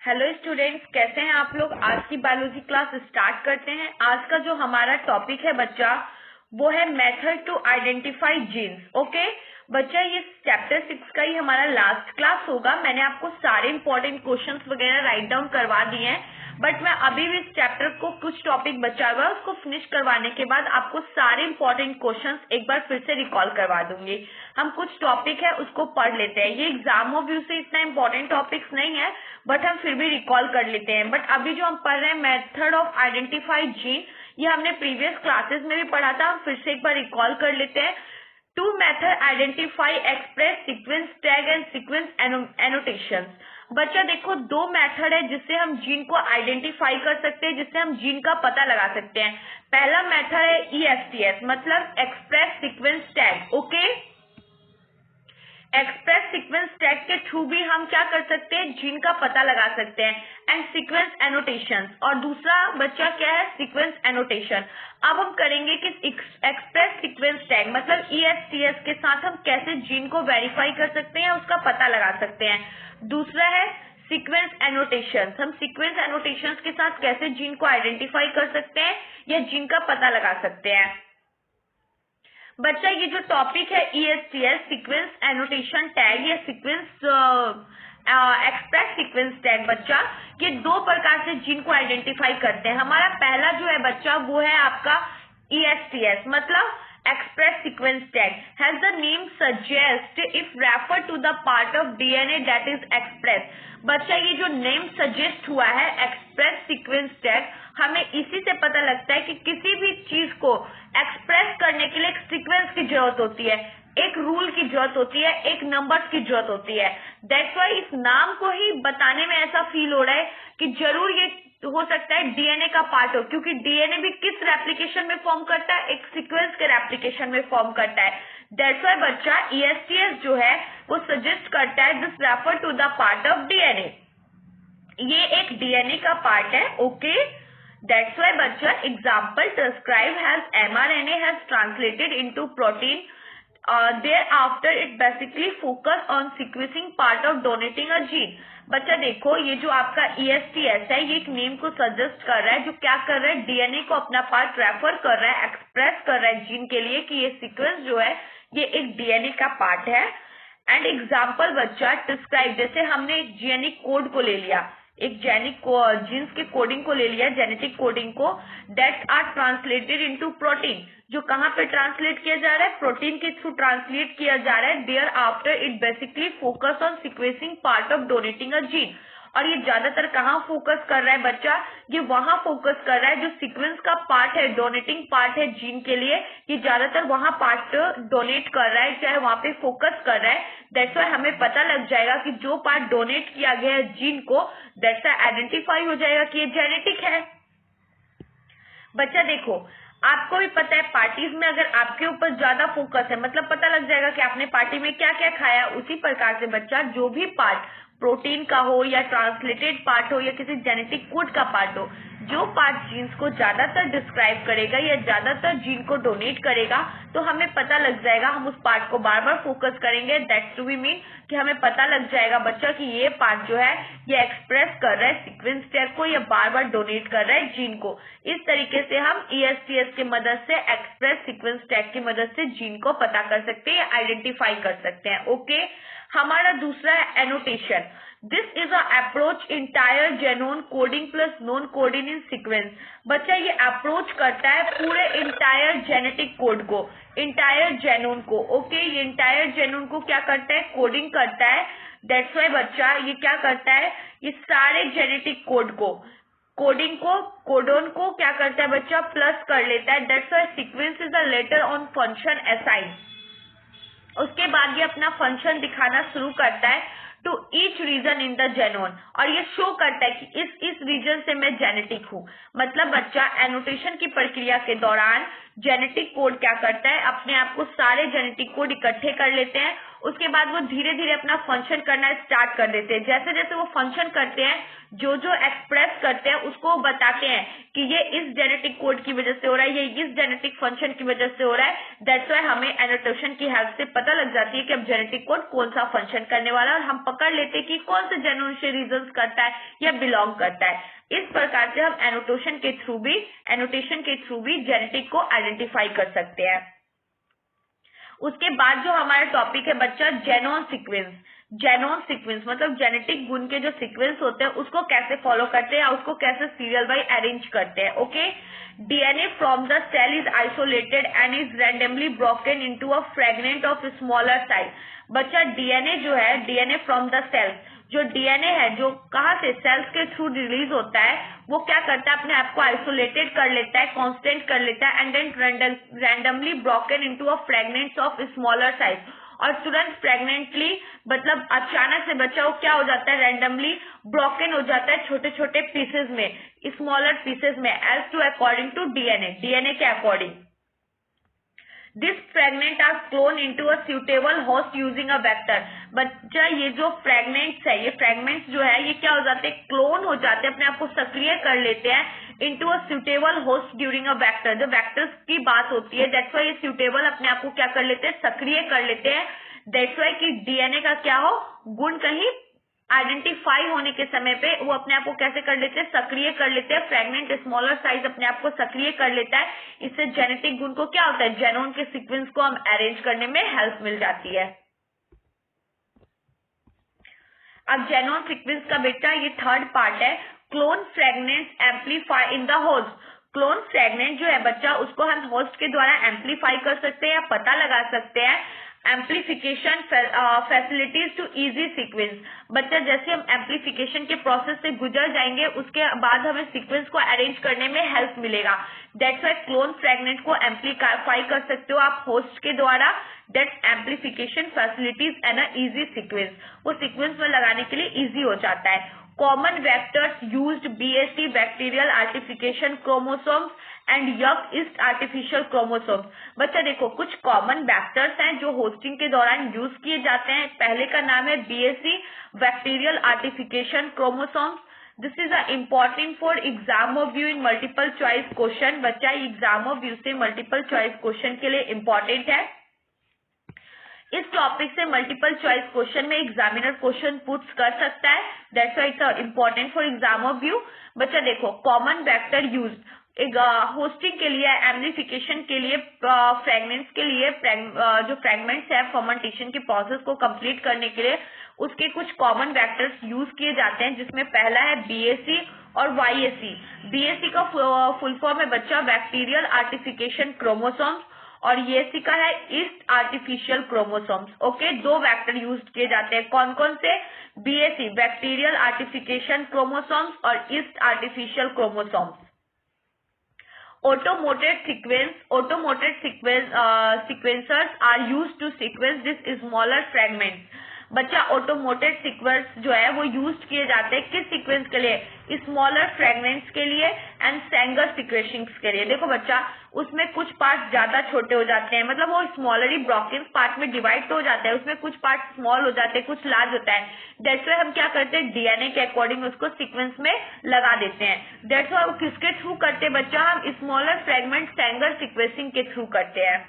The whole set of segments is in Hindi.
हेलो स्टूडेंट्स, कैसे हैं आप लोग। आज की बायोलॉजी क्लास स्टार्ट करते हैं। आज का जो हमारा टॉपिक है बच्चा, वो है method to identify genes. Okay बच्चा, ये चैप्टर 6 का ही हमारा लास्ट क्लास होगा। मैंने आपको सारे इंपॉर्टेंट क्वेश्चंस वगैरह राइट डाउन करवा दिए हैं, बट मैं अभी भी इस चैप्टर को कुछ टॉपिक बचा हुआ है, उसको फिनिश करवाने के बाद आपको सारे इंपॉर्टेंट क्वेश्चंस एक बार फिर से रिकॉल करवा दूंगी। हम कुछ टॉपिक है उसको पढ़ लेते हैं। ये एग्जाम व्यू से इतना इंपॉर्टेंट टॉपिक्स नहीं है, बट हम फिर भी रिकॉल कर लेते हैं। बट अभी जो हम पढ़ रहे हैं मेथड ऑफ आइडेंटिफाई जीन, ये हमने प्रीवियस क्लासेस में भी पढ़ा था। हम फिर से एक बार रिकॉल कर लेते हैं। Two method identify express sequence tag and sequence annotation. बच्चा देखो, दो मेथड है जिससे हम जीन को आइडेंटिफाई कर सकते हैं, जिससे हम जीन का पता लगा सकते हैं। पहला मेथड है ESTS, मतलब express sequence tag. Okay, express sequence tag के थ्रू भी हम क्या कर सकते हैं, जीन का पता लगा सकते हैं। एंड सीक्वेंस एनोटेशन, और दूसरा बच्चा क्या है, सीक्वेंस एनोटेशन। अब हम करेंगे कि एक्सप्रेस सीक्वेंस टैग मतलब ESTS के साथ हम कैसे जीन को वेरीफाई कर सकते हैं, उसका पता लगा सकते हैं। दूसरा है सीक्वेंस एनोटेशन, हम सीक्वेंस एनोटेशन के साथ कैसे जीन को आइडेंटिफाई कर सकते हैं या जीन का पता लगा सकते हैं। बच्चा ये जो टॉपिक है ESTS सीक्वेंस एनोटेशन टैग या सीक्वेंस एक्सप्रेस सीक्वेंस टैग, बच्चा ये दो प्रकार से जीन को आइडेंटिफाई करते हैं। हमारा पहला जो है बच्चा, वो है आपका ESTS मतलब express sequence tag. Has the name suggest if refer to the part of DNA that is express. बच्चा ये जो नेम सजेस्ट हुआ है एक्सप्रेस सीक्वेंस टैग, हमें इसी से पता लगता है कि किसी भी चीज को एक्सप्रेस करने के लिए एक सीक्वेंस की जरूरत होती है, एक रूल की जरूरत होती है, एक नंबर्स की जरूरत होती है। दैट्स वाई इस नाम को ही बताने में ऐसा फील हो रहा है कि जरूर ये हो सकता है DNA का पार्ट हो, क्योंकि DNA भी किस रेप्लिकेशन में फॉर्म करता है, एक सीक्वेंस के रेप्लिकेशन में फॉर्म करता है। दैट्स वाई बच्चा ESTS जो है वो सजेस्ट करता है this refer to the part of DNA, ये एक DNA का पार्ट है। ओके, दैट्स वाई बच्चा example transcribe has mRNA has translated into protein, thereafter it basically focus on sequencing part of donating a gene। बच्चा देखो, ये जो आपका ESTS है, ये एक नेम को सजेस्ट कर रहा है, जो क्या कर रहा है, DNA को अपना पार्ट रेफर कर रहा है, एक्सप्रेस कर रहा है जीन के लिए कि ये सीक्वेंस जो है ये एक DNA का पार्ट है। एंड एग्जाम्पल बच्चा डिस्क्राइब, जैसे हमने एक जेनेटिक कोड को ले लिया, एक जीन्स के कोडिंग को ले लिया, जेनेटिक कोडिंग को, that are translated into protein, जो कहाँ पे ट्रांसलेट किया जा रहा है, प्रोटीन के थ्रू ट्रांसलेट किया जा रहा है। Thereafter it basically focus on sequencing part of donating a gene. और ये ज्यादातर कहाँ फोकस कर रहा है बच्चा, ये वहां फोकस कर रहा है जो सीक्वेंस का पार्ट है, डोनेटिंग पार्ट है जीन के लिए, ये ज्यादातर वहां पार्ट डोनेट कर रहा है, चाहे वहां पे फोकस कर रहा है। दैट्स वाई हमें पता लग जाएगा कि जो पार्ट डोनेट किया गया है जीन को, दैट्स वाई आइडेंटिफाई हो जाएगा कि ये जेनेटिक है। बच्चा देखो, आपको भी पता है पार्टीज में अगर आपके ऊपर ज्यादा फोकस है, मतलब पता लग जाएगा कि आपने पार्टी में क्या क्या खाया। उसी प्रकार से बच्चा जो भी पार्ट प्रोटीन का हो या ट्रांसलेटेड पार्ट हो या किसी जेनेटिक कोड का पार्ट हो, जो पार्ट जीन्स को ज्यादातर डिस्क्राइब करेगा या ज्यादातर जीन को डोनेट करेगा, तो हमें पता लग जाएगा, हम उस पार्ट को बार बार फोकस करेंगे। दैट्स टू बी मीन कि हमें पता लग जाएगा बच्चा कि ये पार्ट जो है ये एक्सप्रेस कर रहा है सीक्वेंस टैग को या बार बार डोनेट कर रहा है जीन को। इस तरीके से हम ESTS की मदद से, एक्सप्रेस सीक्वेंस टैग की मदद से जीन को पता कर सकते हैं, आइडेंटिफाई कर सकते हैं। ओके, हमारा दूसरा है annotation. This is a approach entire genome coding plus non coding in sequence. बच्चा ये अप्रोच करता है पूरे इंटायर जेनेटिक कोड को, इंटायर जेनोम को। ओके, ये इंटायर जेनोम को क्या करता है, कोडिंग करता है। दैट्स वाई बच्चा ये क्या करता है, ये सारे जेनेटिक कोड को, कोडिंग को, कोडोन को क्या करता है बच्चा, प्लस कर लेता है। That's why sequence is a letter on function assign. उसके बाद ये अपना फंक्शन दिखाना शुरू करता है to each region in the genome, और ये शो करता है कि इस रीजन से मैं जेनेटिक हूँ। मतलब बच्चा एनोटेशन की प्रक्रिया के दौरान जेनेटिक कोड क्या करता है, अपने आप को सारे जेनेटिक कोड इकट्ठे कर लेते हैं, उसके बाद वो धीरे धीरे अपना फंक्शन करना स्टार्ट कर देते हैं। जैसे जैसे वो फंक्शन करते हैं, जो जो एक्सप्रेस करते हैं उसको बताते हैं कि ये इस जेनेटिक कोड की वजह से हो रहा है, ये इस जेनेटिक फंक्शन की वजह से हो रहा है। दैट्स व्हाई हमें एनोटेशन की हेल्प से पता लग जाती है कि अब जेनेटिक कोड कौन सा फंक्शन करने वाला है, और हम पकड़ लेते हैं कि कौन से जेनोम से रीजन करता है या बिलोंग करता है। इस प्रकार से हम एनोटेशन के थ्रू भी जेनेटिक को आइडेंटिफाई कर सकते हैं। उसके बाद जो हमारा टॉपिक है बच्चा, जेनोम सीक्वेंस मतलब जेनेटिक गुण के जो सीक्वेंस होते हैं उसको कैसे फॉलो करते हैं या उसको कैसे सीरियल वाइज अरेंज करते हैं। Okay, DNA from the cell is isolated and is randomly broken into a fragment of smaller size. बच्चा डीएनए जो है, डीएनए फ्रॉम द सेल, जो डीएनए है जो कहाँ से, सेल्स के थ्रू रिलीज होता है, वो क्या करता है, अपने आप को आइसोलेटेड कर लेता है, कांस्टेंट कर लेता है, and then randomly broken into a fragments of smaller size. और तुरंत फ्रेगमेंटली मतलब अचानक से बच्चा वो क्या हो जाता है, रैंडमली ब्रोकन हो जाता है छोटे छोटे पीसेस में, स्मॉलर पीसेस में, as to according to DNA के according. This fragment are clone into a suitable host using a vector. बच्चा ये जो फ्रेगमेंट्स है, ये फ्रेगमेंट्स जो है ये क्या हो जाते हैं, क्लोन हो जाते हैं, अपने आप को सक्रिय कर लेते हैं into a suitable host during a vector. जो वेक्टर्स की बात होती है, दैट्स व्हाई ये सुटेबल अपने आप को क्या कर लेते हैं, सक्रिय कर लेते हैं। दैट्स व्हाई कि डीएनए का क्या हो, गुण कहीं आइडेंटिफाई होने के समय पे वो अपने आप को कैसे कर लेते हैं, सक्रिय कर लेते हैं। फ्रेगमेंट स्मॉलर साइज अपने आप को सक्रिय कर लेता है। इससे जेनेटिक गुण को क्या होता है, जेनोम के सीक्वेंस को हम अरेंज करने में हेल्प मिल जाती है। अब जेनोम सीक्वेंस का बेटा ये थर्ड पार्ट है, clone fragments amplify in the host. Clone fragment जो है बच्चा, उसको हम होस्ट के द्वारा एम्पलीफाई कर सकते हैं या पता लगा सकते हैं। Amplification facilities to easy sequence. बच्चा जैसे हम एम्पलीफिकेशन के प्रोसेस से गुजर जाएंगे उसके बाद हमें सीक्वेंस को अरेंज करने में हेल्प मिलेगा। दैट्स व्हाई क्लोन फ्रेगमेंट को एम्पलीफाई कर सकते हो आप होस्ट के द्वारा। That amplification facilities and a easy sequence, वो सीक्वेंस में लगाने के लिए इजी हो जाता है। Common vectors used BAC bacterial artificial chromosomes and YAC yeast artificial chromosomes. बच्चा देखो कुछ कॉमन वेक्टर्स हैं जो होस्टिंग के दौरान यूज किए जाते हैं। पहले का नाम है BAC bacterial artificial chromosomes. This is important for exam of view in multiple choice question. बच्चा एग्जाम ऑफ व्यू से मल्टीपल चॉइस क्वेश्चन के लिए इम्पोर्टेंट है। इस टॉपिक से मल्टीपल चॉइस क्वेश्चन में एग्जामिनर क्वेश्चन पुट्स कर सकता है। That's why it's important for exam of view. बच्चा देखो कॉमन वेक्टर यूज एक होस्टिंग के लिए, एम्प्लीफिकेशन के लिए, फ्रेगमेंट्स के लिए, जो फ्रेगमेंट्स है फर्मेंटेशन के प्रोसेस को कंप्लीट करने के लिए उसके कुछ कॉमन वेक्टर्स यूज किए जाते हैं, जिसमें पहला है BAC और YAC। BAC का फुल फॉर्म है बच्चा बैक्टीरियल आर्टिफिकेशन क्रोमोसोम्स, और YAC का है ईस्ट आर्टिफिशियल क्रोमोसोम्स। ओके, दो वेक्टर यूज किए जाते हैं। कौन कौन से, BAC बैक्टीरियल आर्टिफिकेशन क्रोमोसोम्स और east artificial chromosomes. Automated sequencers are used to sequence this smaller fragments। बच्चा ऑटोमोटेड सीक्वेंस जो है वो यूज किए जाते हैं किस सीक्वेंस के लिए, स्मॉलर फ्रेगमेंट्स के लिए एंड सैंगर सीक्वेंसिंग्स के लिए। देखो बच्चा उसमें कुछ पार्ट ज्यादा छोटे हो जाते हैं, मतलब वो स्मॉलरली ब्रोकन पार्ट में डिवाइड तो हो जाता है, उसमें कुछ पार्ट स्मॉल हो जाते हैं, कुछ लार्ज होता है। दैट्स व्हाई हम क्या करते हैं, डीएनए के अकॉर्डिंग उसको सीक्वेंस में लगा देते हैं। दैट्स व्हाई वो किसके थ्रू करते हैं बच्चा, हम स्मॉलर फ्रेगमेंट सैंगर सीक्वेंसिंग के थ्रू करते हैं।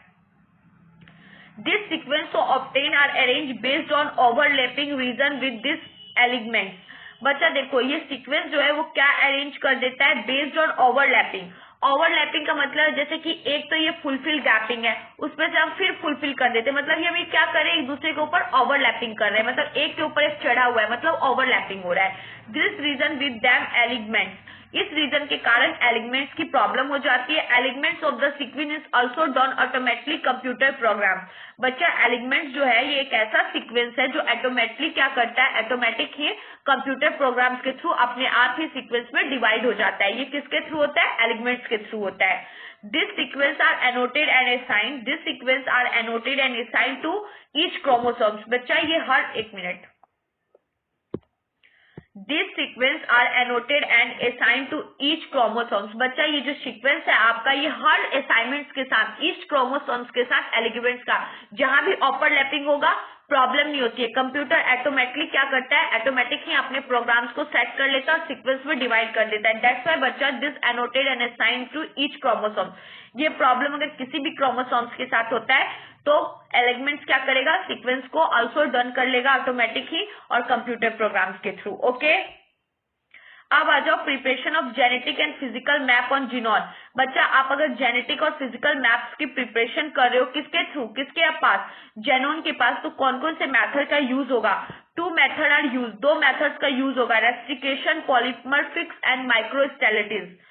This sequence to obtain are arranged based on overlapping region with this elements। बच्चा देखो ये सीक्वेंस जो है वो क्या अरेंज कर देता है, बेस्ड ऑन ओवरलैपिंग। ओवरलैपिंग का मतलब जैसे कि एक तो ये फुलफिल गैपिंग है, उसमें से हम फिर फुलफिल कर देते हैं, मतलब ये हम क्या करें, एक दूसरे के ऊपर ओवरलैपिंग कर रहे हैं, मतलब एक के ऊपर एक चढ़ा हुआ है, मतलब ओवरलैपिंग हो रहा है। दिस रीजन विद दैम एलिगमेंट्स, इस रीजन के कारण एलिगमेंट्स की प्रॉब्लम हो जाती है। Alignments of the sequence is also done automatically computer program. बच्चा एलिगमेंट्स जो है ये एक ऐसा सीक्वेंस है जो ऑटोमेटिकली क्या करता है, ऑटोमेटिक ही कंप्यूटर प्रोग्राम्स के थ्रू अपने आप ही सीक्वेंस में डिवाइड हो जाता है। ये किसके थ्रू होता है, एलिगमेंट्स के थ्रू होता है। This sequence are annotated and assigned, this sequence are annotated and assigned to each chromosomes. बच्चा ये हर एक minute, this sequence are annotated and assigned to each chromosomes. बच्चा ये जो सीक्वेंस है आपका ये हर असाइनमेंट्स के साथ, ईच क्रोमोसोम्स के साथ एलिगमेंट्स का, जहां भी ओवरलैपिंग होगा प्रॉब्लम नहीं होती है। कंप्यूटर ऑटोमेटिकली क्या करता है, ऑटोमेटिक ही अपने प्रोग्राम्स को सेट कर लेता है और सीक्वेंस में डिवाइड कर देता है। दैट्स व्हाई बच्चा this annotated and assign to each chromosome. ये प्रॉब्लम अगर किसी भी क्रोमोसोम्स के साथ होता है तो एलिमेंट्स क्या करेगा, सीक्वेंस को ऑल्सो डन कर लेगा ऑटोमेटिक ही और कंप्यूटर प्रोग्राम्स के थ्रू। ओके, अब आ जाओ preparation of genetic and physical map on genome. बच्चा आप अगर जेनेटिक और फिजिकल मैप्स की प्रिपरेशन कर रहे हो किसके थ्रू, किसके पास, जेनोम के पास, तो कौन कौन से मेथड का यूज होगा? 2 मेथड आर यूज, 2 मेथड्स का यूज होगा, restriction polymorphisms and microsatellites.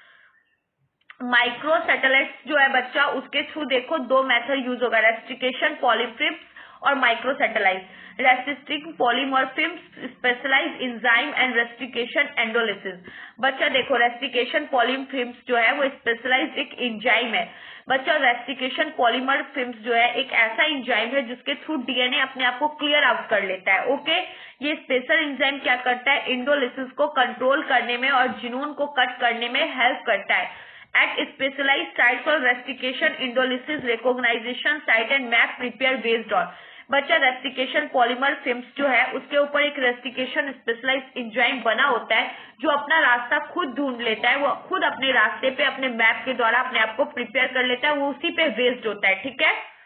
Microsatellites जो है बच्चा उसके थ्रू देखो 2 मेथड यूज होगा, रेस्ट्रिकेशन पॉलीफ्रिप्स और microsatellite. Restricting polymorphism, specialised enzyme and restriction endonucleases. बच्चा देखो रेस्ट्रिकेशन पॉलीमॉर्फिज्म जो है वो स्पेशलाइज्ड एक एंजाइम है। बच्चा रेस्ट्रिकेशन पॉलीमॉर्फिज्म जो है एक ऐसा एंजाइम है जिसके थ्रू डीएनए अपने आप को क्लियर आउट कर लेता है। ओके, ये स्पेशल एंजाइम क्या करता है, एंडोलिसिस को कंट्रोल करने में और जीनोम को कट करने में हेल्प करता है। At specialized sites for restriction, endolysis, recognition site and map prepare based on। बच्चा रेस्ट्रिकेशन पॉलीमर फिल्म्स जो है उसके ऊपर एक रेस्ट्रिकेशन स्पेशलाइज्ड एंजाइम बना होता है जो अपना रास्ता खुद ढूंढ लेता है, वो खुद अपने रास्ते पे अपने मैप के द्वारा अपने आप को प्रिपेयर कर लेता है, वो उसी पे बेस्ड होता है। ठीक है,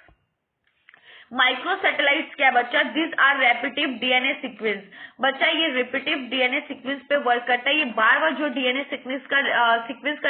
माइक्रोसैटेलाइट्स क्या बच्चा, this are repetitive DNA sequence. बच्चा ये रिपीटिव डीएनए सीक्वेंस पे वर्क करता है, ये बार बार जो डीएनए सीक्वेंस का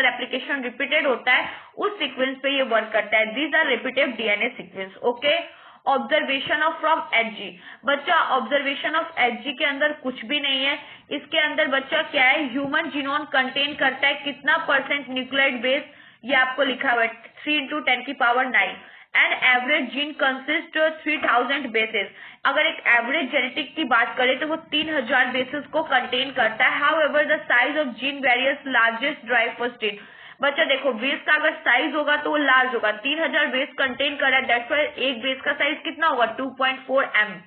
रेप्लिकेशन रिपीटेड होता है उस सीक्वेंस पे ये वर्क करता है। This are repetitive DNA sequence. Okay, observation of from HG. बच्चा ऑब्जर्वेशन ऑफ एचजी के अंदर कुछ भी नहीं है, इसके अंदर बच्चा क्या है, ह्यूमन जीनोम कंटेन करता है कितना % न्यूक्लियोटाइड बेस, ये आपको लिखा हुआ है 3 × 10⁹ and average gene consist 3000 bases. अगर एक एवरेज जेनेटिक की बात करें तो वो 3000 बेसेस को कंटेन करता है। However the size of gene various largest drive phosphate. बच्चा देखो बेस का अगर साइज होगा तो वो लार्ज होगा, 3000 बेस कंटेन कर रहा है, दैट्स व्हाई एक बेस का साइज कितना होगा, 2.4 m।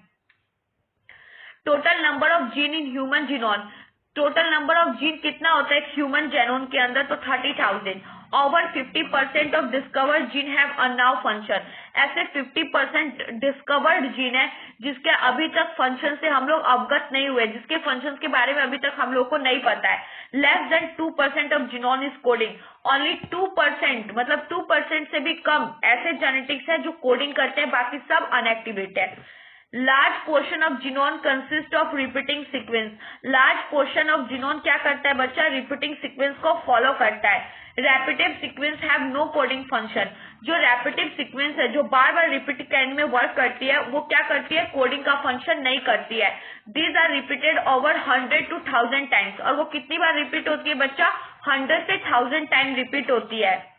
Total number of gene in human genome, total number of gene कितना होता है ह्यूमन जेनोम के अंदर, तो 30,000। Over 50% of discovered gene have unknown function. ऐसे 50% डिस्कवर्ड जीन है जिसके अभी तक फंक्शन से हम लोग अवगत नहीं हुए, जिसके फंक्शन के बारे में अभी तक हम लोग को नहीं पता है। Less than 2% of genome is coding. Only 2% मतलब 2% से भी कम ऐसे जेनेटिक्स है जो कोडिंग करते हैं, बाकी सब अनएक्टिवेट है। Large portion of genome consist of repeating sequence. Large portion of genome क्या करता है बच्चा, रिपीटिंग सीक्वेंस को फॉलो करता है। Repetitive sequence have no coding function. जो रैपिटिव सीक्वेंस है जो बार बार रिपीट करने में वर्क करती है वो क्या करती है, कोडिंग का फंक्शन नहीं करती है। These are repeated over 100 to 1000 times. और वो कितनी बार रिपीट होती है बच्चा, 100 से 1000 टाइम रिपीट होती है।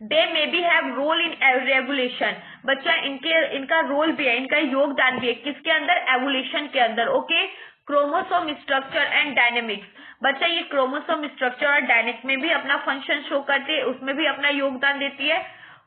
They may be have role in regulation. बच्चा इनका रोल भी है, इनका योगदान भी है किसके अंदर, एवोल्यूशन के अंदर। Okay, chromosome structure and dynamics. बच्चा ये क्रोमोसोम स्ट्रक्चर और डायनेमिक्स में भी अपना फंक्शन शो करती है, उसमें भी अपना योगदान देती है।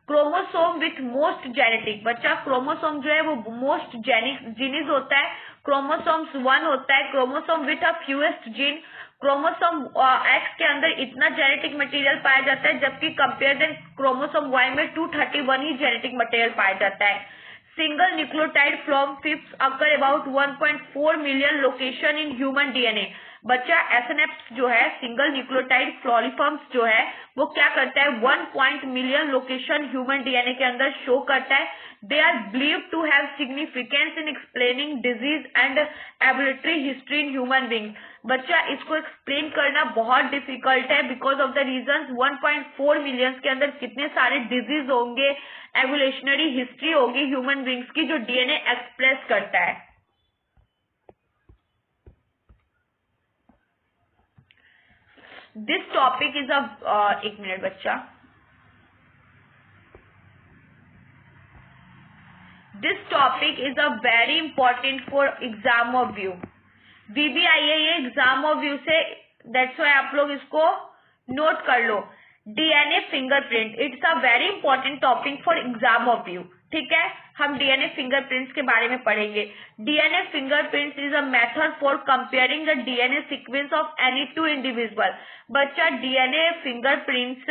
Chromosome with most genetic. बच्चा क्रोमोसोम जो है वो मोस्ट जीनिस होता है, क्रोमोसोम्स 1 होता है। Chromosome with a fewest gene, chromosome x के अंदर इतना जेनेटिक मटेरियल पाया जाता है जबकि कंपेयर देन क्रोमोसोम वाई में 231 ही जेनेटिक मटेरियल पाया जाता है। Single nucleotide from fifth occur about 1.4 million location in human DNA. बच्चा एसएनएफ्स जो है सिंगल न्यूक्लियोटाइड फ्लोरीफॉर्म्स जो है वो क्या करता है, 1 मिलियन लोकेशन ह्यूमन डीएनए के अंदर शो करता है। They are believe to have significance in explaining disease and evolutionary history in human being. बच्चा इसको एक्सप्लेन करना बहुत डिफिकल्ट है because of the reasons 1.4 millions के अंदर कितने सारे डिजीज होंगे, एवोल्यूशनरी हिस्ट्री होगी ह्यूमन बींग्स की जो डीएनए एक्सप्रेस करता है। दिस टॉपिक इज एक मिनट बच्चा, this topic is a very important for exam of view. VBIA ये एग्जाम ऑफ व्यू से, दैट्स व्हाई आप लोग इसको नोट कर लो। DNA fingerprint, it's a very important topic for exam of view. ठीक है, हम डीएनए फिंगरप्रिंट्स के बारे में पढ़ेंगे। DNA fingerprints is a method for comparing the DNA sequence of any 2 individual. बच्चा डीएनए फिंगरप्रिंट्स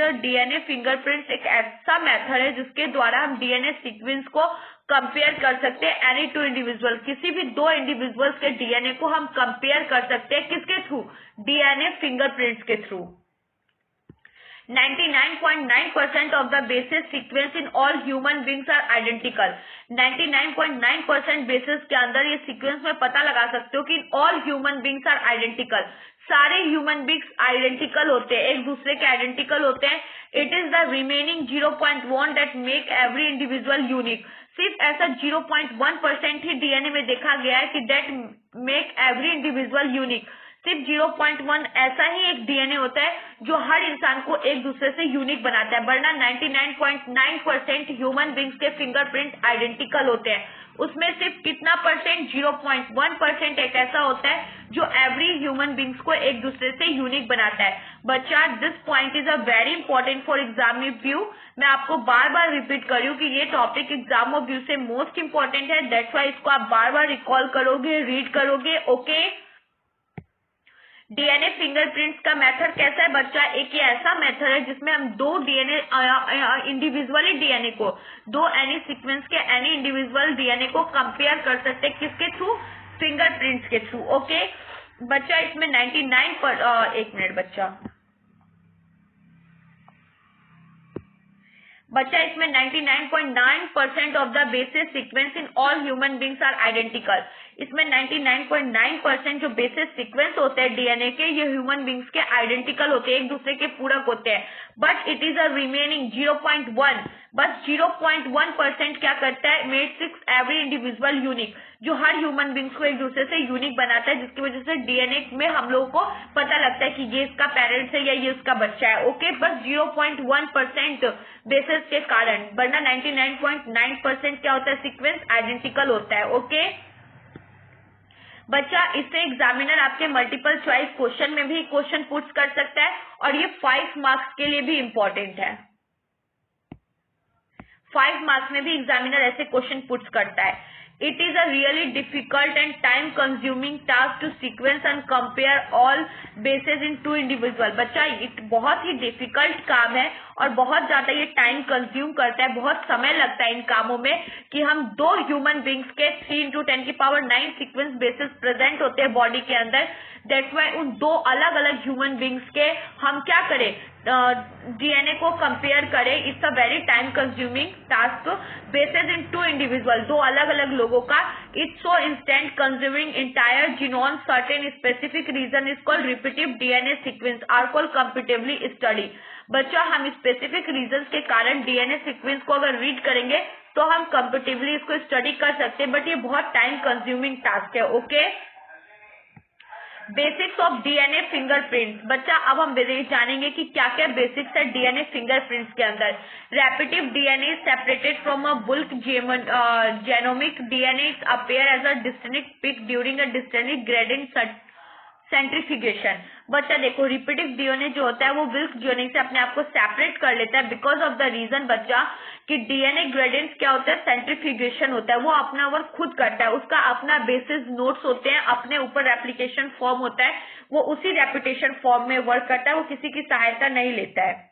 एक ऐसा मेथड है जिसके द्वारा हम डीएनए सीक्वेंस को कंपेयर कर सकते हैं एनी टू इंडिविजुअल, किसी भी दो इंडिविजुअल्स के डीएनए को हम कंपेयर कर सकते हैं किसके थ्रू, डीएनए फिंगरप्रिंट्स के through. 99.9% of the basis sequence in all human beings are identical। 99.9% basis के अंदर ये सीक्वेंस में पता लगा सकते हो कि all human beings are identical, सारे ह्यूमन बींग्स आइडेंटिकल होते हैं, एक दूसरे के आइडेंटिकल होते हैं। It is the remaining 0.1 that make every individual unique. सिर्फ ऐसा 0.1% ही डीएनए में देखा गया है कि that make every individual unique. सिर्फ 0.1 ऐसा ही एक डीएनए होता है जो हर इंसान को एक दूसरे से यूनिक बनाता है, वरना 99.9% ह्यूमन बींग्स के फिंगरप्रिंट आइडेंटिकल होते हैं। उसमें सिर्फ कितना परसेंट, 0.1% एक ऐसा होता है जो एवरी ह्यूमन बींग्स को एक दूसरे से यूनिक बनाता है। बच्चा, this point is a very important for exam view. मैं आपको बार बार रिपीट कर रही हूँ कि ये टॉपिक एग्जाम व्यू से मोस्ट इंपॉर्टेंट है, दैट्स वाई इसको आप बार बार रिकॉल करोगे, रीड करोगे। ओके, डीएनए फिंगरप्रिंट्स का मेथड कैसा है बच्चा? एक ये ऐसा मेथड है जिसमें हम दो डीएनए इंडिविजुअली डीएनए को, दो एनी सीक्वेंस के एनी इंडिविजुअल डीएनए को कंपेयर कर सकते हैं किसके थ्रू, फिंगरप्रिंट्स के थ्रू। ओके बच्चा, इसमें 99.9% of the basis sequence in all human beings are identical. इसमें 99.9% जो बेसिस सीक्वेंस होते हैं डीएनए के, ये ह्यूमन बींग्स के आइडेंटिकल होते हैं, एक दूसरे के पूरक होते हैं। But it is a remaining 0.1, बस 0.1% क्या करता है, मेक्स एवरी इंडिविजुअल यूनिक, जो हर ह्यूमन बींग्स को एक दूसरे से यूनिक बनाता है, जिसकी वजह से डीएनए में हम लोगों को पता लगता है कि ये इसका पेरेंट्स है या ये इसका बच्चा है। ओके, बस 0.1% बेसिस के कारण, वरना 99.9% क्या होता है, सीक्वेंस आइडेंटिकल होता है। ओके बच्चा, इससे एग्जामिनर आपके मल्टीपल चॉइस क्वेश्चन में भी क्वेश्चन पुट कर सकता है और ये 5 मार्क्स के लिए भी इंपॉर्टेंट है। 5 मार्क्स में भी एग्जामिनर ऐसे क्वेश्चन पुट करता है। It is a really difficult and time consuming task to sequence and compare all bases in two individual. बच्चा, एक बहुत ही डिफिकल्ट काम है और बहुत ज्यादा ये टाइम कंज्यूम करता है, बहुत समय लगता है इन कामों में कि हम दो ह्यूमन बींग्स के 3 × 10⁹ सीक्वेंस बेसिस प्रेजेंट होते हैं बॉडी के अंदर। दैट्स वाई उन दो अलग अलग ह्यूमन बींग्स के हम क्या करें, डीएनए को कंपेयर करें। It's a very time consuming task basis in two individual, दो अलग अलग लोगों का। It's so instant consuming entire genome certain specific region is called repetitive DNA sequence are called computably study. बच्चा, हम स्पेसिफिक रीजन के कारण डीएनए सीक्वेंस को अगर रीड करेंगे तो हम कंप्यूटेबली इसको स्टडी कर सकते हैं, बट ये बहुत टाइम कंज्यूमिंग टास्क है। Okay, basics of DNA fingerprints. बच्चा, अब हम जानेंगे कि क्या क्या बेसिक्स है डीएनए फिंगरप्रिंट्स के अंदर। Repetitive DNA separated from a bulk genomic DNA appear as a distinct peak during a distinct grading centrifugation. बच्चा देखो, रिपीटिव डीएनए जो होता है वो बुल्क डीएनए से अपने आप को सेपरेट कर लेता है बिकॉज ऑफ द रीजन बच्चा कि डीएनए ग्रेडियंट्स क्या होता है, सेंट्रीफ्यूगेशन होता है, वो अपना वर्क खुद करता है, उसका अपना बेसिस नोट्स होते हैं, अपने ऊपर रेप्लिकेशन फॉर्म होता है, वो उसी रेप्लिकेशन फॉर्म में वर्क करता है, वो किसी की सहायता नहीं लेता है।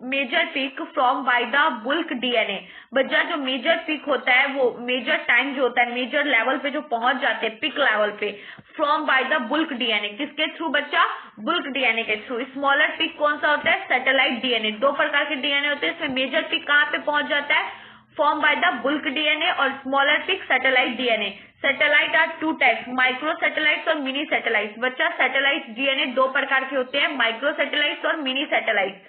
Major peak from by the bulk DNA. बच्चा, जो मेजर पीक होता है वो मेजर टाइम जो होता है, मेजर लेवल पे जो पहुंच जाते हैं पिक लेवल पे, from by the bulk DNA. किसके थ्रू बच्चा, बुल्क डीएनए के थ्रू। स्मॉलर पीक कौन सा होता है, सैटेलाइट डीएनए। दो प्रकार के डीएनए होते हैं, इसमें मेजर पीक कहाँ पे पहुंच जाता है, form by the bulk DNA, और smaller peak satellite DNA. Satellite are 2 types, micro satellites और मिनी सैटेलाइट्स। बच्चा, सैटेलाइट डीएनए 2 प्रकार के होते हैं, माइक्रो सैटेलाइट्स और mini satellite.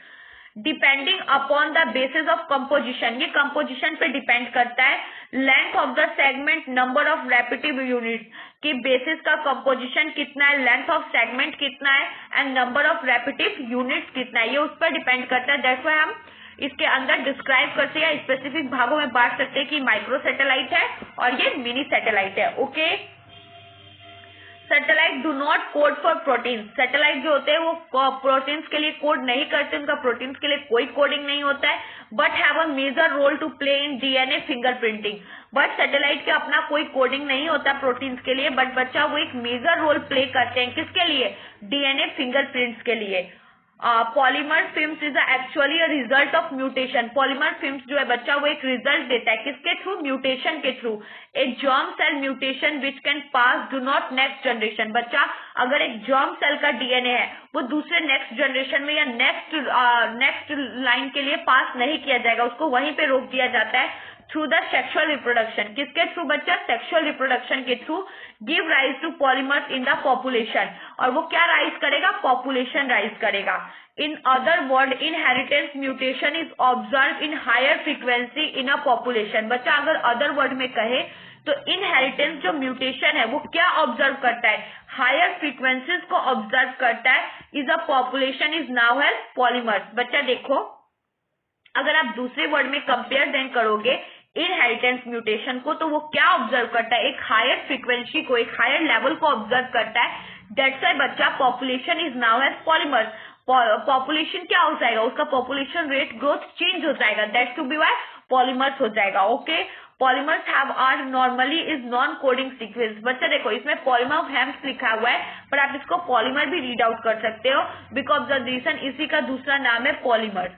Depending upon the basis of composition, ये कंपोजिशन पे डिपेंड करता है। Length of the segment, number of repetitive units, कि बेसिस का कंपोजिशन कितना है, लेंथ ऑफ सेगमेंट कितना है, and number of repetitive units कितना है, ये उस पर डिपेंड करता है। दैट्स व्हाई हम इसके अंदर डिस्क्राइब करते हैं, स्पेसिफिक भागों में बांट सकते हैं कि माइक्रो सैटेलाइट है और ये मिनी सैटेलाइट है। Okay, satellite do not code for protein. Satellite जो होते हैं वो प्रोटीन्स के लिए कोड नहीं करते, उनका प्रोटीन्स के लिए कोई कोडिंग नहीं होता है, but have a major role to play in DNA fingerprinting. But satellite का अपना कोई कोडिंग नहीं होता प्रोटीन्स के लिए, बट बच्चा वो एक मेजर रोल प्ले करते हैं किसके लिए, डीएनए फिंगरप्रिंट्स के लिए। Polymer films is actually a result of mutation. Polymer films जो है बच्चा वो एक रिजल्ट देता है, किसके थ्रू? म्यूटेशन के through. A germ cell mutation which can pass do not next generation. बच्चा अगर एक जर्म सेल का डीएनए है वो दूसरे नेक्स्ट जनरेशन में या नेक्स्ट लाइन के लिए पास नहीं किया जाएगा, उसको वहीं पे रोक दिया जाता है थ्रू द सेक्सुअल रिप्रोडक्शन। किसके थ्रू बच्चा? सेक्सुअल रिप्रोडक्शन के through give rise to polymers in the population. और वो क्या राइज करेगा? पॉपुलेशन राइज करेगा। In other word inheritance mutation is observe in higher frequency in a population. बच्चा अगर अदर वर्ड में कहे तो इनहेरिटेंस जो म्यूटेशन है वो क्या ऑब्जर्व करता है? हायर फ्रीक्वेंसीज को ऑब्जर्व करता है। Is a population is now has polymers. बच्चा देखो अगर आप दूसरे वर्ड में कंपेयर देन करोगे इनहेरिटेंस म्यूटेशन को तो वो क्या ऑब्जर्व करता है? एक हायर फ्रीक्वेंसी को, एक हायर लेवल को ऑब्जर्व करता है। दैट्स व्हाई बच्चा population is now has polymers. Population क्या हो जाएगा? उसका पॉपुलेशन रेट ग्रोथ चेंज हो जाएगा। That's to be why polymers हो जाएगा। Okay, polymers have are normally is non coding sequence. बच्चा देखो इसमें पॉलीमर ऑफ हेम्स लिखा हुआ है पर आप इसको पॉलीमर भी रीड आउट कर सकते हो बिकॉज द रीजन इसी का दूसरा नाम है polymer.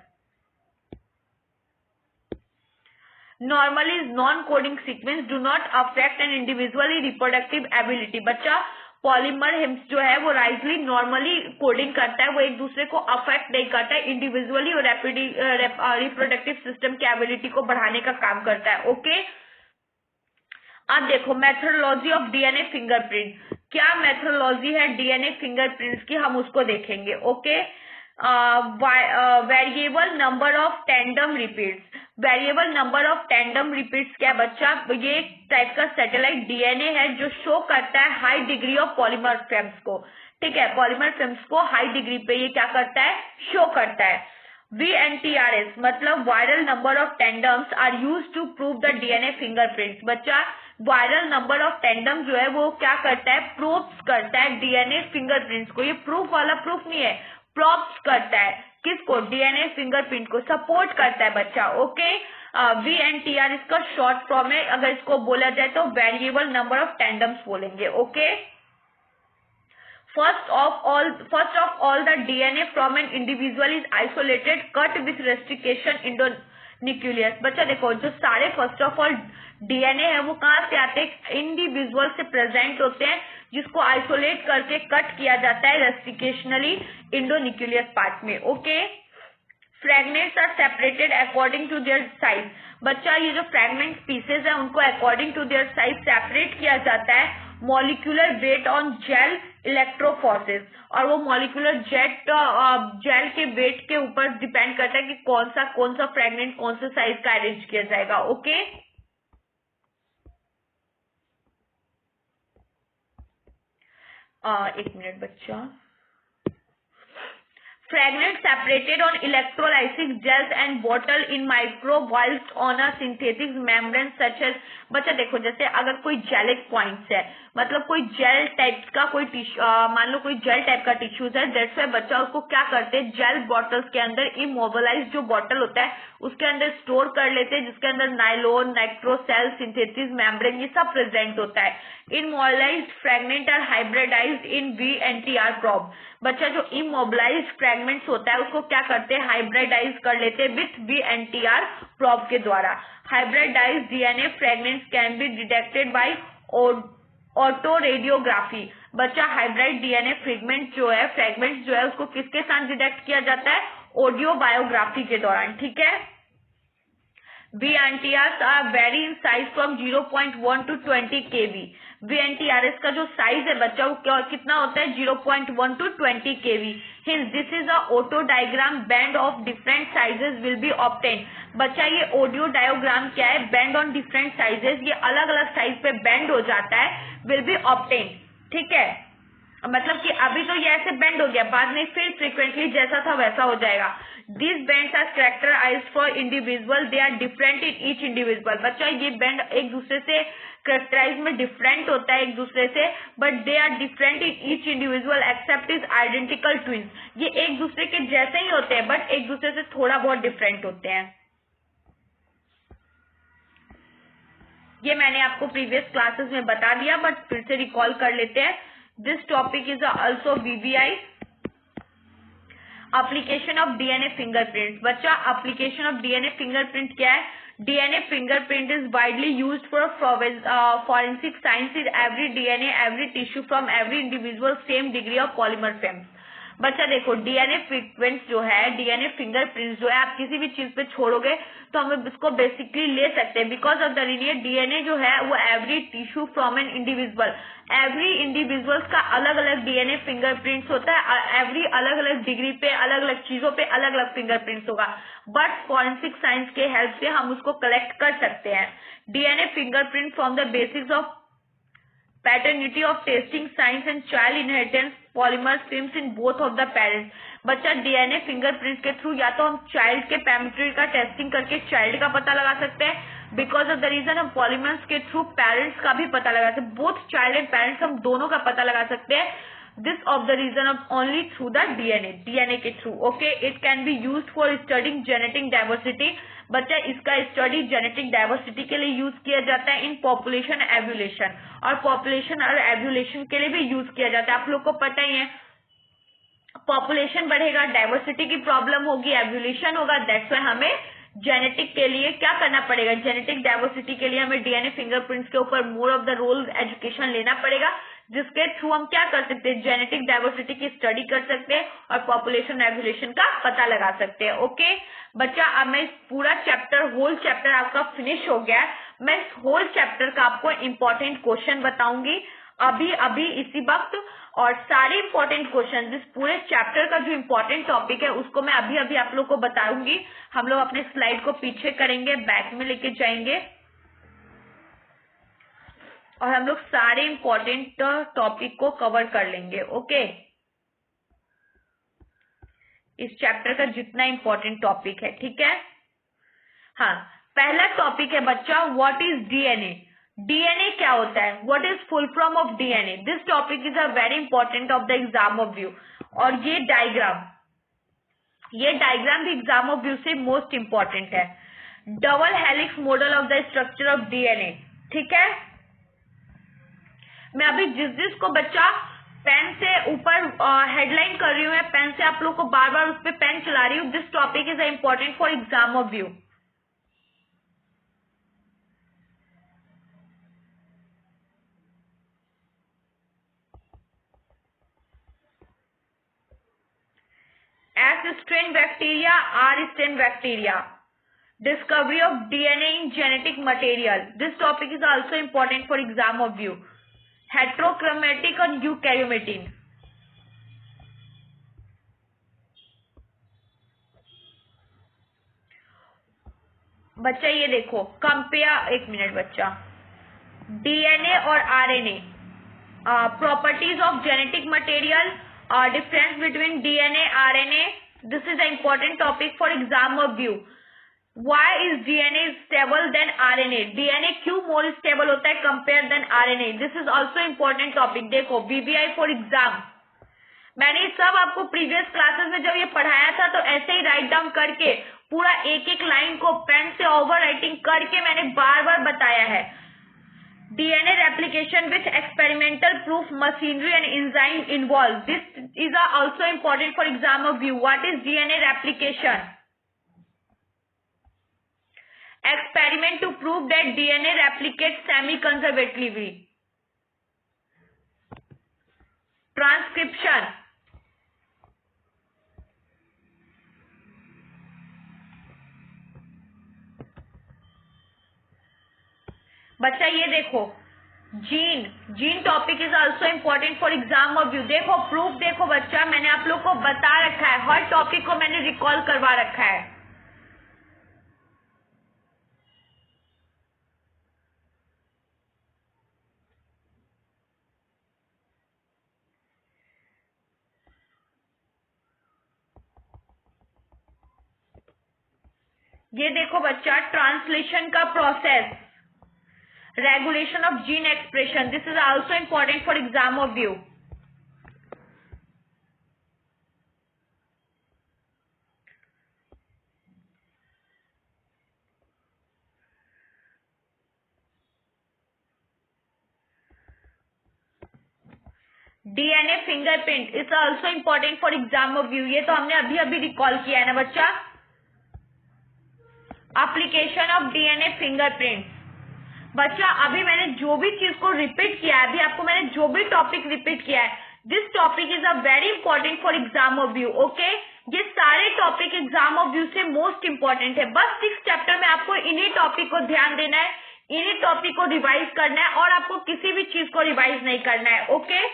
Normally non-coding sequence do not affect an individually reproductive ability। बच्चा पॉलीमर हिम्स जो है वो राइजली नॉर्मली कोडिंग करता है, वो एक दूसरे को अफेक्ट नहीं करता है, इंडिविजुअली और रिप्रोडक्टिव सिस्टम की एबिलिटी को बढ़ाने का काम करता है। ओके, अब देखो मेथोडोलॉजी ऑफ डीएनए फिंगरप्रिंट। क्या मेथोडोलॉजी है डीएनए फिंगरप्रिंट्स की, हम उसको देखेंगे। Okay, variable number of tandem repeats. Variable number of tandem repeats क्या बच्चा? ये एक टाइप का सैटेलाइट डीएनए है जो शो करता है high degree of polymer frames को। ठीक है, पॉलीमर फ्रेम्स को हाई डिग्री पे ये क्या करता है? शो करता है। VNTRS मतलब viral number of tandems are use to prove the DNA fingerprints. बच्चा वायरल नंबर ऑफ टेंडम जो है वो क्या करता है? प्रूव्स करता है डीएनए फिंगरप्रिंट्स को। ये प्रूफ वाला प्रूफ नहीं है, प्रूव्स करता है। किसको? डीएनए फिंगरप्रिंट को सपोर्ट करता है बच्चा। ओके, VNTR इसका शॉर्ट फॉर्म है, अगर इसको बोला जाए तो वेरिएबल नंबर ऑफ टेंडम्स बोलेंगे। Okay, First of all, the DNA from an individual is isolated, cut with restriction endonucleus। बच्चा देखो जो सारे फर्स्ट ऑफ ऑल डीएनए है वो कहाँ से आते हैं? इंडिविजुअल से प्रेजेंट होते हैं जिसको आइसोलेट करके कट किया जाता है रेस्ट्रिकेशनली इंडोन्यूक्लियस पार्ट में। Okay, fragments are separated according to their size. बच्चा ये जो फ्रैगमेंट पीसेज है उनको according to their size separate किया जाता है molecular weight on gel electrophoresis. और वो मॉलिक्यूलर जेल के वेट के ऊपर डिपेंड करता है कि कौन सा फ्रैगमेंट कौन से साइज का अरेंज किया जाएगा। ओके, एक मिनट बच्चा। Fragments separated on electrolytic gels and bottle in microbe whilst on a synthetic membrane such as। बच्चा देखो जैसे अगर कोई जेलिक पॉइंट्स है मतलब कोई जेल टाइप का कोई मान लो कोई जेल टाइप का टिश्यूज है, दैट्स व्हाई बच्चा उसको क्या करते हैं? जेल बॉटल्स के अंदर इमोबिलाइज जो बॉटल होता है उसके अंदर स्टोर कर लेते हैं जिसके अंदर नाइलोन, नाइट्रोसेल, सिंथेसिस मेम्ब्रेन ये सब प्रेजेंट होता है। Immobilised fragment are hybridised in VNTR probe. बच्चा जो इमोबिलाइज्ड फ्रैगमेंट्स होता है उसको क्या करते हैं? हाइब्रिडाइज कर लेते हैं विथ VNTR प्रोब के द्वारा। Hybridised DNA fragments can be detected by autoradiography. बच्चा हाइब्रिड डीएनए फ्रैगमेंट जो है उसको किसके साथ डिटेक्ट किया जाता है? ऑडियो बायोग्राफी के दौरान। ठीक है, VNTRs are vary in size from 0.1 to 20 kV। VNTRs का जो साइज है बच्चा वो कितना होता है? 0.1 to 20 kV। Hence this is a auto diagram band of different sizes will be obtained। बच्चा ये ऑडियो डायोग्राम क्या है? बैंड ऑन डिफरेंट साइजेस, ये अलग अलग साइज पे बैंड हो जाता है, विल बी ऑब्टेन। ठीक है, मतलब कि अभी तो ये ऐसे बेंड हो गया, बाद में फिर फ्रीक्वेंटली जैसा था वैसा हो जाएगा। These bands are characterized for individual, they are different in each individual। बच्चा ये बैंड एक दूसरे से कैरेक्टराइज में डिफरेंट होता है एक दूसरे से, but they are different in each individual except is identical twins. ये एक दूसरे के जैसे ही होते हैं बट एक दूसरे से थोड़ा बहुत डिफरेंट होते हैं। ये मैंने आपको प्रीवियस क्लासेस में बता दिया बट फिर से रिकॉल कर लेते हैं। This topic is also VVI। Application of DNA fingerprint. बच्चा एप्लीकेशन ऑफ डीएनए फिंगरप्रिंट क्या है? DNA fingerprint is widely used for forensic science in every DNA every tissue from every individual same degree of polymer frames. बच्चा देखो, डीएनए फ्रीक्वेंट्स जो है, डीएनए फिंगरप्रिंट्स जो है, आप किसी भी चीज पे छोड़ोगे तो हम इसको बेसिकली ले सकते हैं। Because of the reason DNA जो है वो every tissue from an individual, every individuals का अलग अलग डीएनए फिंगरप्रिंट्स होता है। एवरी अलग अलग डिग्री पे, अलग अलग चीजों पे अलग अलग फिंगरप्रिंट्स होगा, बट फॉरेंसिक साइंस के हेल्प से हम उसको कलेक्ट कर सकते हैं। DNA fingerprint from the basics of paternity of testing science and child inheritance polymer films in both of the parents. बच्चा डीएनए फिंगरप्रिंट के थ्रू या तो हम चाइल्ड के पैरामीटर का टेस्टिंग करके चाइल्ड का पता लगा सकते हैं, बिकॉज ऑफ द रीजन हम पॉलीमर्स के थ्रू पेरेंट्स का भी पता लगा सकते हैं। बोथ चाइल्ड एंड पेरेंट्स हम दोनों का पता लगा सकते हैं। This of the region of only through the DNA के through. Okay, it can be used for studying genetic diversity. बच्चा इसका स्टडी जेनेटिक डाइवर्सिटी के लिए यूज किया जाता है इन पॉपुलेशन एवोल्यूशन, और पॉपुलेशन और एवोल्यूशन के लिए भी यूज किया जाता है। आप लोग को पता ही है, पॉपुलेशन बढ़ेगा, डाइवर्सिटी की प्रॉब्लम होगी, एवोल्यूशन होगा, दैट्स व्हाई हमें जेनेटिक के लिए क्या करना पड़ेगा, जेनेटिक डाइवर्सिटी के लिए हमें डीएनए फिंगरप्रिंट्स के ऊपर more of the role education लेना पड़ेगा, जिसके थ्रू हम क्या कर सकते हैं, जेनेटिक डाइवर्सिटी की स्टडी कर सकते हैं और पॉपुलेशन एवोल्यूशन का पता लगा सकते हैं। ओके बच्चा, अब मैं इस पूरा चैप्टर, होल चैप्टर आपका फिनिश हो गया है। मैं इस होल चैप्टर का आपको इम्पोर्टेंट क्वेश्चन बताऊंगी अभी अभी इसी वक्त, और सारे इंपॉर्टेंट क्वेश्चन, इस पूरे चैप्टर का जो इंपॉर्टेंट टॉपिक है उसको मैं अभी अभी आप लोग को बताऊंगी। हम लोग अपने स्लाइड को पीछे करेंगे, बैक में लेके जाएंगे और हम लोग सारे इंपॉर्टेंट टॉपिक को कवर कर लेंगे। ओके, इस चैप्टर का जितना इंपॉर्टेंट टॉपिक है, ठीक है। हाँ, पहला टॉपिक है बच्चा, व्हाट इज डीएनए। डीएनए क्या होता है, what is full form of DNA. This topic is a very important of the exam of view. और ये डायग्राम भी एग्जाम ऑफ व्यू से मोस्ट इंपॉर्टेंट है। Double helix model of the structure of DNA, ठीक है। मैं अभी जिस को बच्चा पेन से ऊपर हेडलाइन कर रही हूँ, मैं पेन से आप लोग को बार बार उस पर पेन चला रही हूँ। This topic is important for exam of view. S strain bacteria, R strain bacteria. Discovery of DNA in genetic material. This topic is also important for exam of view. Heterochromatic and eukaryotin. बच्चा ये देखो, कंपेयर, एक मिनट बच्चा, डीएनए और RNA, properties of genetic material, difference between DNA RNA. This is a important topic for exam of view. Why is DNA stable than RNA? DNA क्यों more stable होता है compare then RNA? This is also important topic. देखो, BBI for exam, मैंने सब आपको प्रीवियस क्लासेस में जब ये पढ़ाया था तो ऐसे ही राइट डाउन करके पूरा एक एक लाइन को पेन से ओवर राइटिंग करके मैंने बार बार बताया है। DNA replication with experimental proof machinery and enzyme involved. This is also important for exam of view. What is DNA replication? Experiment to prove that DNA replicates semi-conservatively. Transcription. बच्चा ये देखो, gene topic is also important for exam of view. देखो प्रूफ, देखो बच्चा, मैंने आप लोग को बता रखा है, हर टॉपिक को मैंने रिकॉल करवा रखा है। ये देखो बच्चा, ट्रांसलेशन का process, regulation of gene expression, this is also important for exam of view. DNA fingerprint is also important for exam view, ये तो हमने अभी अभी रिकॉल किया है ना बच्चा। एप्लीकेशन ऑफ डीएनए फिंगरप्रिंट, बच्चा अभी मैंने जो भी चीज को रिपीट किया है, अभी आपको मैंने जो भी टॉपिक रिपीट किया है, this topic is a very important for exam view. Okay, ये सारे टॉपिक एग्जाम व्यू से मोस्ट इंपॉर्टेंट है। बस 6 चैप्टर में आपको इन्हीं टॉपिक को ध्यान देना है, इन्हीं टॉपिक को रिवाइज करना है और आपको किसी भी चीज को रिवाइज नहीं करना है। ओके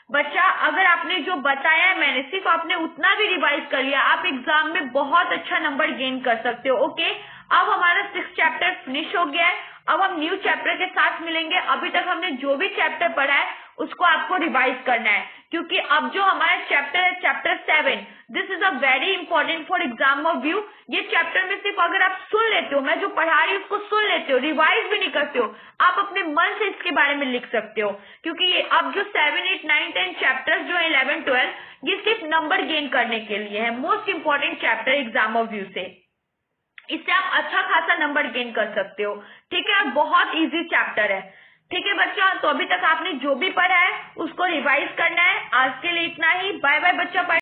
बच्चा, अगर आपने जो बताया है मैंने सिर्फ आपने उतना भी रिवाइज कर लिया, आप एग्जाम में बहुत अच्छा नंबर गेन कर सकते हो। ओके, अब हमारा 6 चैप्टर फिनिश हो गया है, अब हम न्यू चैप्टर के साथ मिलेंगे। अभी तक हमने जो भी चैप्टर पढ़ा है उसको आपको रिवाइज करना है, क्योंकि अब जो हमारा चैप्टर है chapter 7, this is a very important for exam view. ये चैप्टर में सिर्फ अगर आप सुन लेते हो, मैं जो पढ़ा रही हूँ उसको सुन लेते हो, रिवाइज भी नहीं करते हो, आप अपने मन से इसके बारे में लिख सकते हो, क्योंकि ये अब जो 7, 8, 9, 10 चैप्टर्स जो है 11, 12 ये सिर्फ नंबर गेन करने के लिए है। Most important chapter exam view से, इससे आप अच्छा खासा नंबर गेन कर सकते हो। ठीक है, बहुत इजी चैप्टर है। ठीक है बच्चा, तो अभी तक आपने जो भी पढ़ा है उसको रिवाइज करना है। आज के लिए इतना ही, बाय बाय बच्चा।